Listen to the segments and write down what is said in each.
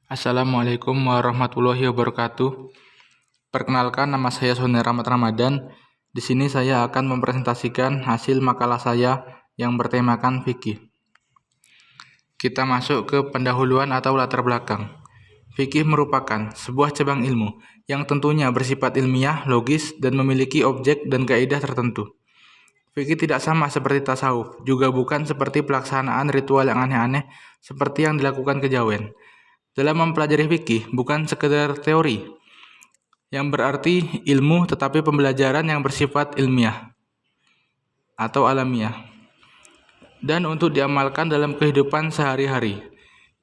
Assalamualaikum warahmatullahi wabarakatuh. Perkenalkan, nama saya Sony Rahmat Ramadan. Di sini saya akan mempresentasikan hasil makalah saya yang bertemakan fikih. Kita masuk ke pendahuluan atau latar belakang. Fikih merupakan sebuah cabang ilmu yang tentunya bersifat ilmiah, logis, dan memiliki objek dan kaidah tertentu. Fikih tidak sama seperti tasawuf, juga bukan seperti pelaksanaan ritual yang aneh-aneh seperti yang dilakukan kejawen. Dalam mempelajari fikih bukan sekedar teori, yang berarti ilmu tetapi pembelajaran yang bersifat ilmiah atau alamiah, dan untuk diamalkan dalam kehidupan sehari-hari.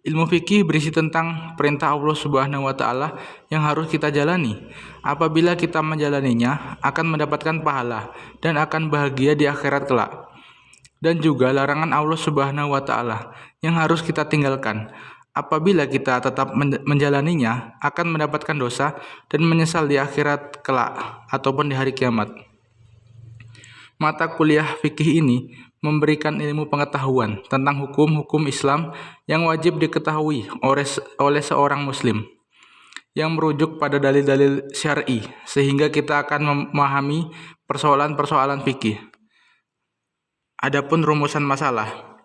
Ilmu fikih berisi tentang perintah Allah Subhanahu wa Ta'ala yang harus kita jalani. Apabila kita menjalaninya, akan mendapatkan pahala dan akan bahagia di akhirat kelak. Dan juga larangan Allah Subhanahu wa Ta'ala yang harus kita tinggalkan. Apabila kita tetap menjalaninya, akan mendapatkan dosa dan menyesal di akhirat kelak ataupun di hari kiamat. Mata kuliah fikih ini memberikan ilmu pengetahuan tentang hukum-hukum Islam yang wajib diketahui oleh seorang muslim, yang merujuk pada dalil-dalil syar'i, sehingga kita akan memahami persoalan-persoalan fikih. Adapun rumusan masalah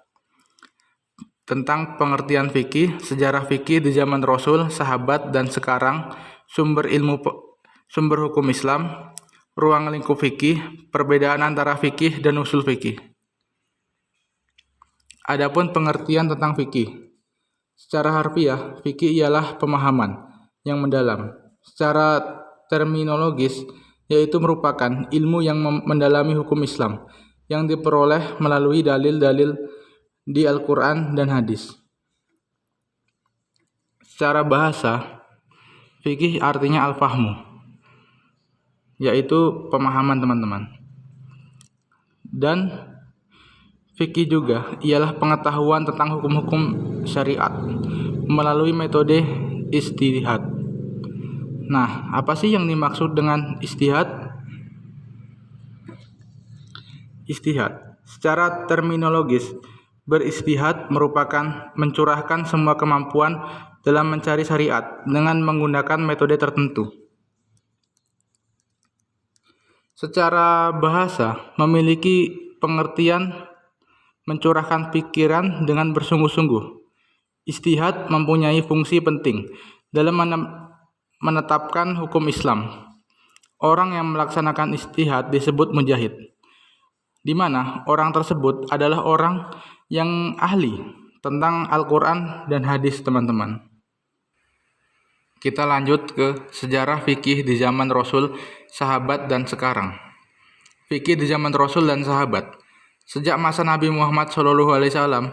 tentang pengertian fikih, sejarah fikih di zaman Rasul, sahabat, dan sekarang, sumber hukum Islam, ruang lingkup fikih, perbedaan antara fikih dan usul fikih. Adapun pengertian tentang fikih. Secara harfiah, fikih ialah pemahaman yang mendalam. Secara terminologis, yaitu merupakan ilmu yang mendalami hukum Islam, yang diperoleh melalui dalil-dalil di Al-Quran dan hadis. Secara bahasa, fikih artinya al-fahmu, yaitu pemahaman teman-teman. Dan fikih juga ialah pengetahuan tentang hukum-hukum syariat melalui metode ijtihad. Nah, apa sih yang dimaksud dengan ijtihad? Ijtihad secara terminologis, berijtihad merupakan mencurahkan semua kemampuan dalam mencari syariat dengan menggunakan metode tertentu. Secara bahasa, memiliki pengertian mencurahkan pikiran dengan bersungguh-sungguh. Ijtihad mempunyai fungsi penting dalam menetapkan hukum Islam. Orang yang melaksanakan ijtihad disebut mujahid, di mana orang tersebut adalah orang yang ahli tentang Al-Quran dan hadis, teman-teman. Kita lanjut ke sejarah fikih di zaman Rasul, sahabat, dan sekarang. Fikih di zaman Rasul dan sahabat. Sejak masa Nabi Muhammad SAW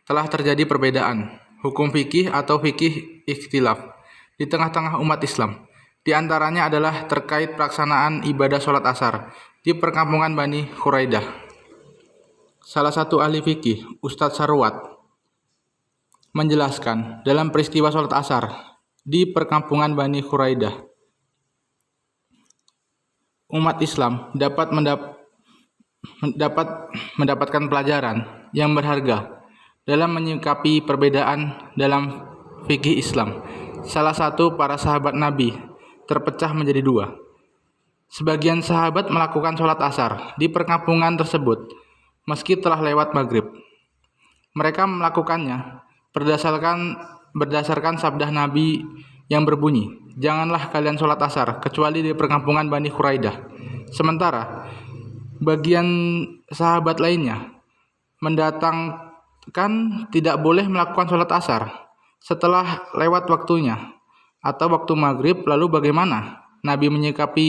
telah terjadi perbedaan hukum fikih atau fikih ikhtilaf di tengah-tengah umat Islam. Di antaranya adalah terkait pelaksanaan ibadah sholat asar di perkampungan Bani Khuraidah. Salah satu ahli fikih, Ustadz Sarwat, menjelaskan dalam peristiwa sholat asar di perkampungan Bani Khuraidah, umat Islam dapat mendapatkan pelajaran yang berharga dalam menyikapi perbedaan dalam fikih Islam. Salah satu para sahabat Nabi terpecah menjadi dua. Sebagian sahabat melakukan sholat asar di perkampungan tersebut meski telah lewat maghrib. Mereka melakukannya berdasarkan sabda Nabi yang berbunyi, "Janganlah kalian sholat asar kecuali di perkampungan Bani Khuraidah." Sementara bagian sahabat lainnya mendatangkan tidak boleh melakukan sholat asar setelah lewat waktunya atau waktu maghrib. Lalu bagaimana Nabi menyikapi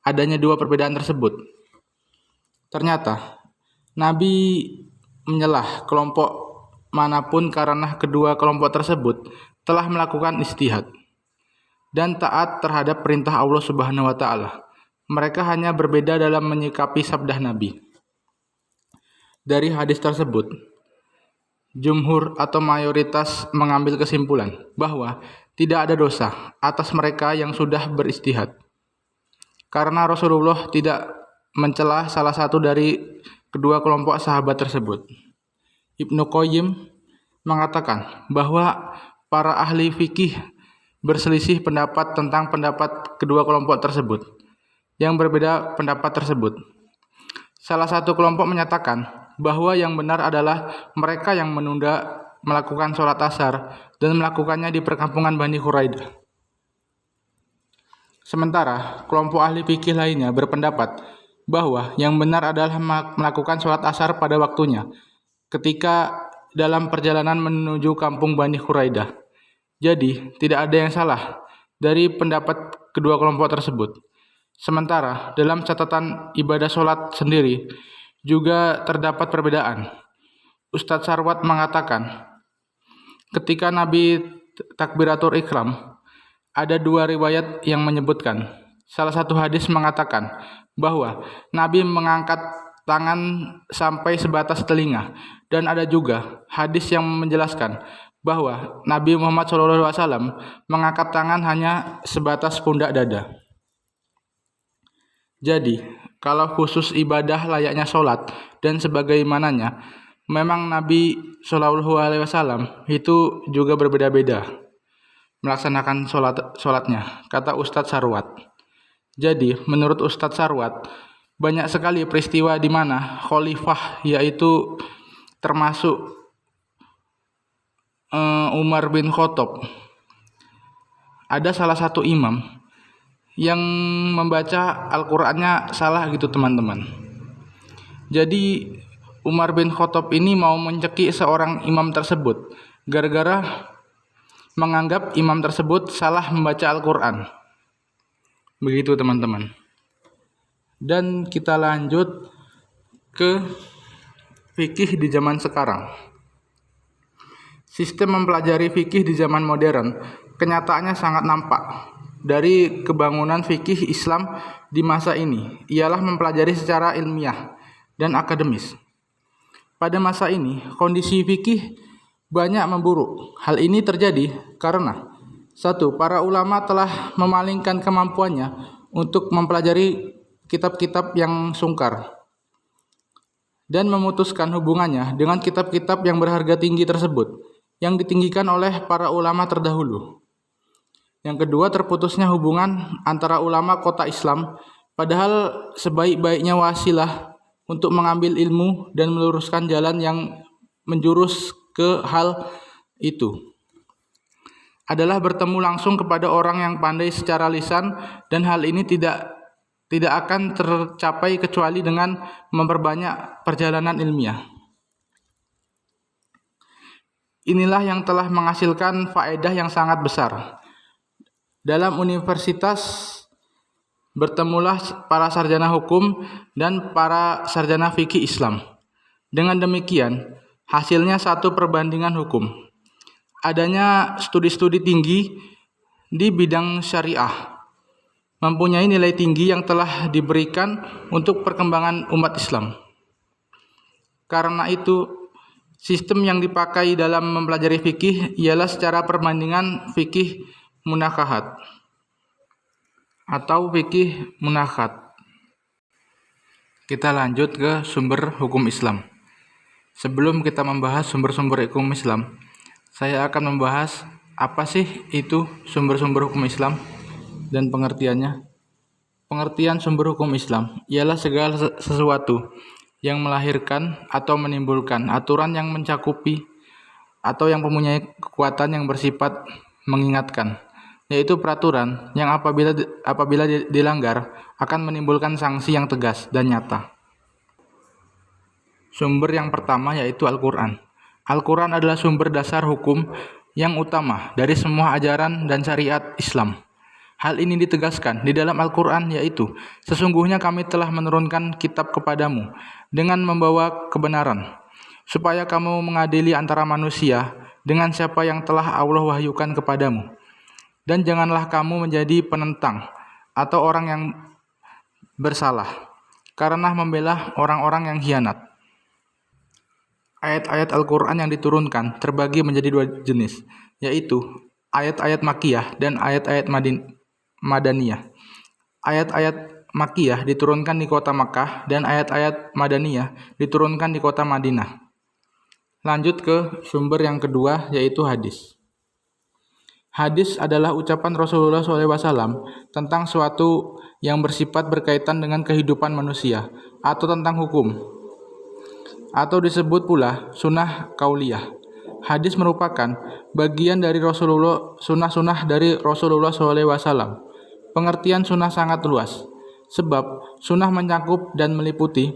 adanya dua perbedaan tersebut? Ternyata Nabi menyelah kelompok manapun karena kedua kelompok tersebut telah melakukan ijtihad dan taat terhadap perintah Allah Subhanahu wa Ta'ala. Mereka hanya berbeda dalam menyikapi sabda Nabi. Dari hadis tersebut, jumhur atau mayoritas mengambil kesimpulan bahwa tidak ada dosa atas mereka yang sudah berijtihad, karena Rasulullah tidak mencela salah satu dari kedua kelompok sahabat tersebut. Ibnu Qayyim mengatakan bahwa para ahli fikih berselisih pendapat tentang pendapat kedua kelompok tersebut, yang berbeda pendapat tersebut. Salah satu kelompok menyatakan bahwa yang benar adalah mereka yang menunda melakukan sholat asar dan melakukannya di perkampungan Bani Quraidah. Sementara kelompok ahli fikih lainnya berpendapat bahwa yang benar adalah melakukan sholat asar pada waktunya ketika dalam perjalanan menuju kampung Bani Quraidah. Jadi, tidak ada yang salah dari pendapat kedua kelompok tersebut. Sementara, dalam catatan ibadah sholat sendiri juga terdapat perbedaan. Ustadz Sarwat mengatakan, ketika Nabi takbiratul ihram, ada dua riwayat yang menyebutkan. Salah satu hadis mengatakan bahwa Nabi mengangkat tangan sampai sebatas telinga, dan ada juga hadis yang menjelaskan bahwa Nabi Muhammad SAW mengangkat tangan hanya sebatas pundak dada. Jadi, kalau khusus ibadah layaknya sholat dan sebagaimananya, memang Nabi SAW itu juga berbeda-beda melaksanakan sholatnya, kata Ustadz Sarwat. Jadi, menurut Ustadz Sarwat, banyak sekali peristiwa di mana khalifah, yaitu termasuk Umar bin Khattab, ada salah satu imam yang membaca Al-Qur'annya salah gitu teman-teman. Jadi Umar bin Khattab ini mau mencekik seorang imam tersebut gara-gara menganggap imam tersebut salah membaca Al-Qur'an. Begitu teman-teman. Dan kita lanjut ke fikih di zaman sekarang. Sistem mempelajari fikih di zaman modern kenyataannya sangat nampak dari kebangunan fikih Islam di masa ini, ialah mempelajari secara ilmiah dan akademis. Pada masa ini, kondisi fikih banyak memburuk. Hal ini terjadi karena 1. Para ulama telah memalingkan kemampuannya untuk mempelajari kitab-kitab yang sungkar dan memutuskan hubungannya dengan kitab-kitab yang berharga tinggi tersebut yang ditinggikan oleh para ulama terdahulu. Yang kedua, terputusnya hubungan antara ulama kota Islam, padahal sebaik-baiknya wasilah untuk mengambil ilmu dan meluruskan jalan yang menjurus ke hal itu adalah bertemu langsung kepada orang yang pandai secara lisan, dan hal ini tidak akan tercapai kecuali dengan memperbanyak perjalanan ilmiah. Inilah yang telah menghasilkan faedah yang sangat besar. Dalam universitas bertemulah para sarjana hukum dan para sarjana fikih Islam. Dengan demikian, hasilnya 1 perbandingan hukum. Adanya studi-studi tinggi di bidang syariah, mempunyai nilai tinggi yang telah diberikan untuk perkembangan umat Islam. Karena itu, sistem yang dipakai dalam mempelajari fikih ialah secara perbandingan fikih munakahat atau fikih munakat. Kita lanjut ke sumber hukum Islam. Sebelum kita membahas sumber-sumber hukum Islam, saya akan membahas apa sih itu sumber-sumber hukum Islam dan pengertiannya. Pengertian sumber hukum Islam ialah segala sesuatu yang melahirkan atau menimbulkan aturan yang mencakupi atau yang mempunyai kekuatan yang bersifat mengingatkan, yaitu peraturan yang apabila dilanggar akan menimbulkan sanksi yang tegas dan nyata. Sumber yang pertama yaitu Al-Quran. Al-Quran adalah sumber dasar hukum yang utama dari semua ajaran dan syariat Islam. Hal ini ditegaskan di dalam Al-Quran, yaitu sesungguhnya kami telah menurunkan kitab kepadamu dengan membawa kebenaran, supaya kamu mengadili antara manusia dengan siapa yang telah Allah wahyukan kepadamu. Dan janganlah kamu menjadi penentang atau orang yang bersalah karena membela orang-orang yang khianat. Ayat-ayat Al-Quran yang diturunkan terbagi menjadi 2 jenis, yaitu ayat-ayat Makkiyah dan ayat-ayat Madaniyah. Ayat-ayat Makkiyah diturunkan di kota Makkah dan ayat-ayat Madaniyah diturunkan di kota Madinah. Lanjut ke sumber yang kedua yaitu hadis. Hadis adalah ucapan Rasulullah SAW tentang suatu yang bersifat berkaitan dengan kehidupan manusia atau tentang hukum, atau disebut pula sunnah kauliyah. Hadis merupakan bagian dari sunnah-sunnah dari Rasulullah SAW. Pengertian sunnah sangat luas, sebab sunnah mencakup dan meliputi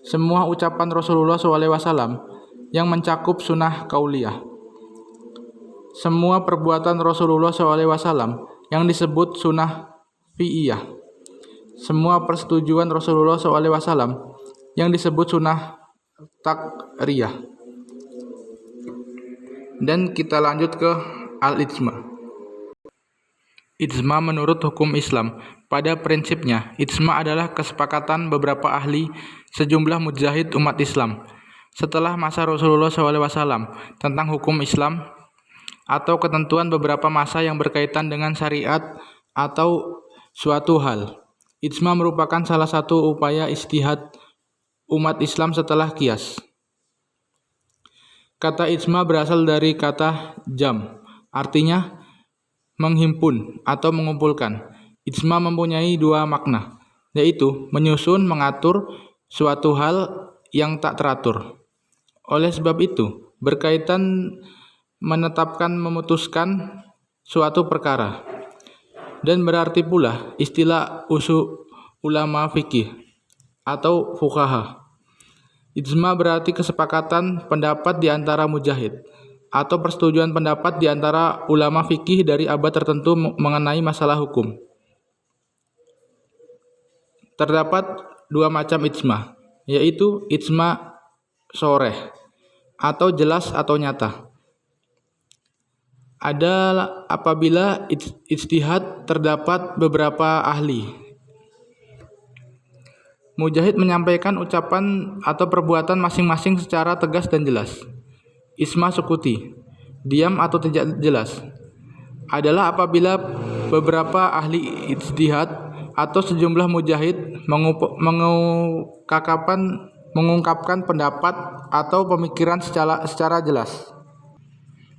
semua ucapan Rasulullah SAW yang mencakup sunnah kauliyah. Semua perbuatan Rasulullah SAW yang disebut sunnah fi'iyah. Semua persetujuan Rasulullah SAW yang disebut sunnah takriyah. Dan kita lanjut ke al-ijma. Ijma menurut hukum Islam. Pada prinsipnya, ijma adalah kesepakatan beberapa ahli sejumlah mujtahid umat Islam setelah masa Rasulullah SAW tentang hukum Islam atau ketentuan beberapa masa yang berkaitan dengan syariat atau suatu hal. Ijma merupakan salah satu upaya ijtihad umat Islam setelah qiyas. Kata ijma berasal dari kata jam, artinya menghimpun atau mengumpulkan. Ijma mempunyai dua makna, yaitu menyusun, mengatur suatu hal yang tak teratur. Oleh sebab itu, berkaitan menetapkan, memutuskan suatu perkara. Dan berarti pula istilah usul ulama fikih atau fuqaha. Ijma berarti kesepakatan pendapat di antara mujtahid atau persetujuan pendapat di antara ulama fikih dari abad tertentu mengenai masalah hukum. Terdapat dua macam ijma, yaitu ijma shoreh atau jelas atau nyata. Ada apabila ijtihad terdapat beberapa ahli. Mujtahid menyampaikan ucapan atau perbuatan masing-masing secara tegas dan jelas. Ijma sukuti, diam atau tidak jelas, adalah apabila beberapa ahli ijtihad atau sejumlah mujtahid mengungkapkan pendapat atau pemikiran secara jelas.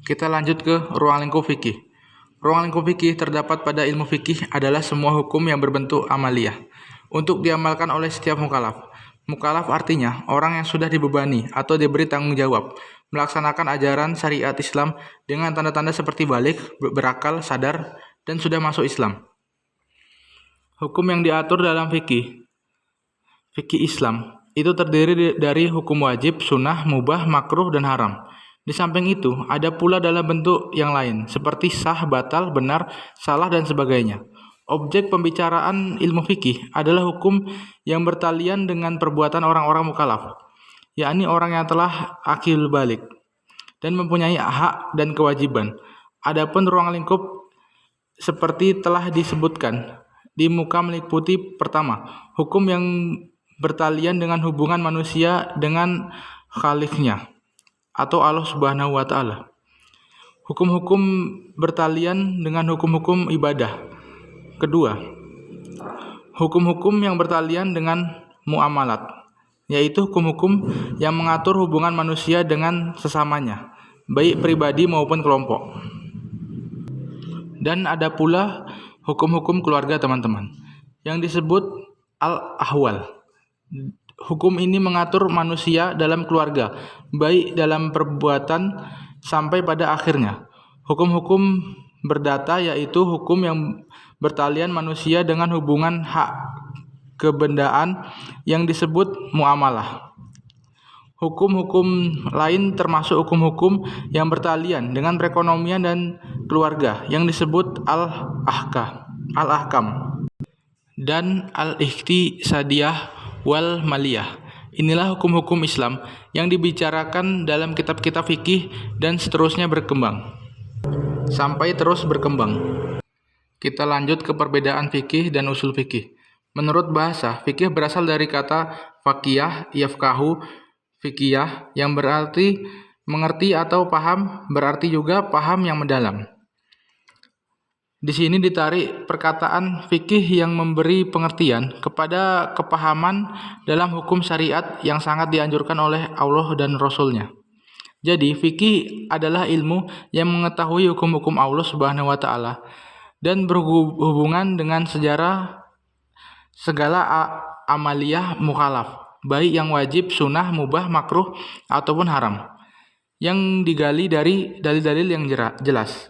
Kita lanjut ke ruang lingkup fikih. Ruang lingkup fikih terdapat pada ilmu fikih adalah semua hukum yang berbentuk amaliyah untuk diamalkan oleh setiap mukallaf. Mukallaf artinya orang yang sudah dibebani atau diberi tanggung jawab melaksanakan ajaran syariat Islam dengan tanda-tanda seperti balik, berakal, sadar, dan sudah masuk Islam. Hukum yang diatur dalam fikih Islam itu terdiri dari hukum wajib, sunnah, mubah, makruh, dan haram. Di samping itu, ada pula dalam bentuk yang lain, seperti sah, batal, benar, salah, dan sebagainya. Objek pembicaraan ilmu fikih adalah hukum yang bertalian dengan perbuatan orang-orang mukallaf, yakni orang yang telah akil balik dan mempunyai hak dan kewajiban. Adapun ruang lingkup seperti telah disebutkan di muka meliputi pertama, hukum yang bertalian dengan hubungan manusia dengan Khaliqnya atau Allah Subhanahu wa taala. Hukum-hukum bertalian dengan hukum-hukum ibadah. Kedua, hukum-hukum yang bertalian dengan muamalat, yaitu hukum-hukum yang mengatur hubungan manusia dengan sesamanya, baik pribadi maupun kelompok. Dan ada pula hukum-hukum keluarga, teman-teman, yang disebut al-ahwal. Hukum ini mengatur manusia dalam keluarga, baik dalam perbuatan sampai pada akhirnya. Hukum-hukum berdata yaitu hukum yang bertalian manusia dengan hubungan hak kebendaan yang disebut muamalah. Hukum-hukum lain termasuk hukum-hukum yang bertalian dengan perekonomian dan keluarga yang disebut al-ahkam dan al-iqtisadiyah wal maliyah. Inilah hukum-hukum Islam yang dibicarakan dalam kitab-kitab fikih dan seterusnya sampai terus berkembang. Kita lanjut ke perbedaan fikih dan usul fikih. Menurut bahasa, fikih berasal dari kata faqih, yafqahu, fikih yang berarti mengerti atau paham, berarti juga paham yang mendalam. Di sini ditarik perkataan fikih yang memberi pengertian kepada kepahaman dalam hukum syariat yang sangat dianjurkan oleh Allah dan Rasul-Nya. Jadi, fikih adalah ilmu yang mengetahui hukum-hukum Allah Subhanahu wa taala dan berhubungan dengan sejarah segala amaliyah mukhalaf, baik yang wajib, sunnah, mubah, makruh ataupun haram, yang digali dari dalil-dalil yang jelas.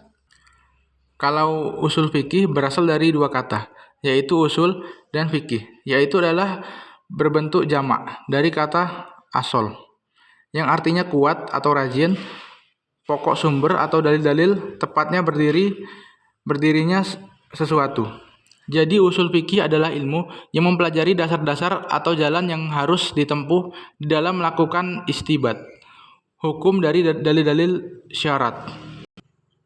Kalau usul fikih berasal dari dua kata, yaitu usul dan fikih, yaitu adalah berbentuk jamak dari kata asol, yang artinya kuat atau rajin, pokok sumber atau dalil-dalil, tepatnya berdirinya sesuatu. Jadi usul fikih adalah ilmu yang mempelajari dasar-dasar atau jalan yang harus ditempuh di dalam melakukan istibat hukum dari dalil-dalil syarat.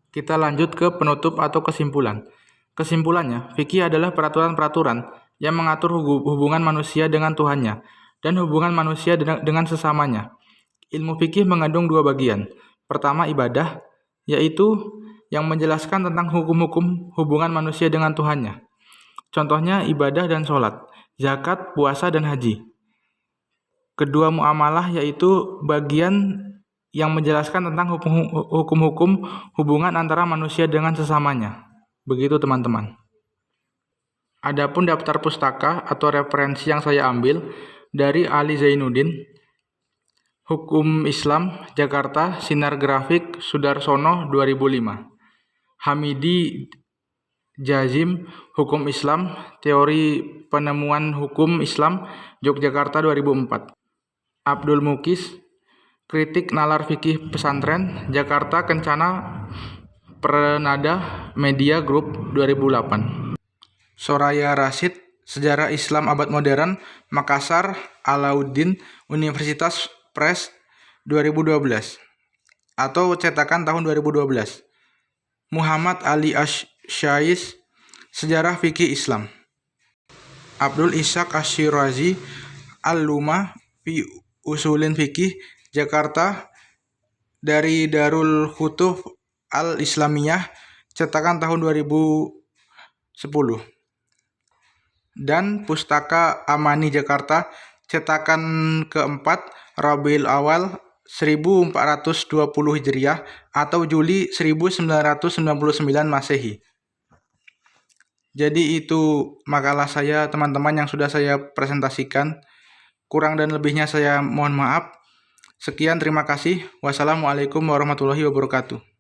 Kita lanjut ke penutup atau kesimpulan. Kesimpulannya, fikih adalah peraturan-peraturan yang mengatur hubungan manusia dengan Tuhannya dan hubungan manusia dengan sesamanya. Ilmu fikih mengandung dua bagian. Pertama, ibadah, yaitu yang menjelaskan tentang hukum-hukum hubungan manusia dengan Tuhannya. Contohnya ibadah dan sholat, zakat, puasa, dan haji. Kedua, muamalah, yaitu bagian yang menjelaskan tentang hukum-hukum hubungan antara manusia dengan sesamanya. Begitu teman-teman. Adapun daftar pustaka atau referensi yang saya ambil dari Ali Zainuddin, Hukum Islam, Jakarta, Sinar Grafik, Sudarsono, 2005. Hamidi Jazim, Hukum Islam, Teori Penemuan Hukum Islam, Yogyakarta, 2004. Abdul Mukis, Kritik Nalar Fikih Pesantren, Jakarta, Kencana Prenada Media Group, 2008. Soraya Rasyid, Sejarah Islam Abad Modern, Makassar, Alauddin, Universitas Press, 2012, atau cetakan tahun 2012. Muhammad Ali Ash-Shais, Sejarah Fikih Islam. Abdul Ishaq Ash-Shirazi, Al-Lumah fi Usulin Fikih, Jakarta, dari Darul Kutub Al-Islamiyah, cetakan tahun 2010. Dan Pustaka Amani Jakarta, cetakan keempat, Rabiul Awal 1420 Hijriah atau Juli 1999 Masehi. Jadi itu makalah saya teman-teman yang sudah saya presentasikan. Kurang dan lebihnya saya mohon maaf. Sekian, terima kasih. Wassalamualaikum warahmatullahi wabarakatuh.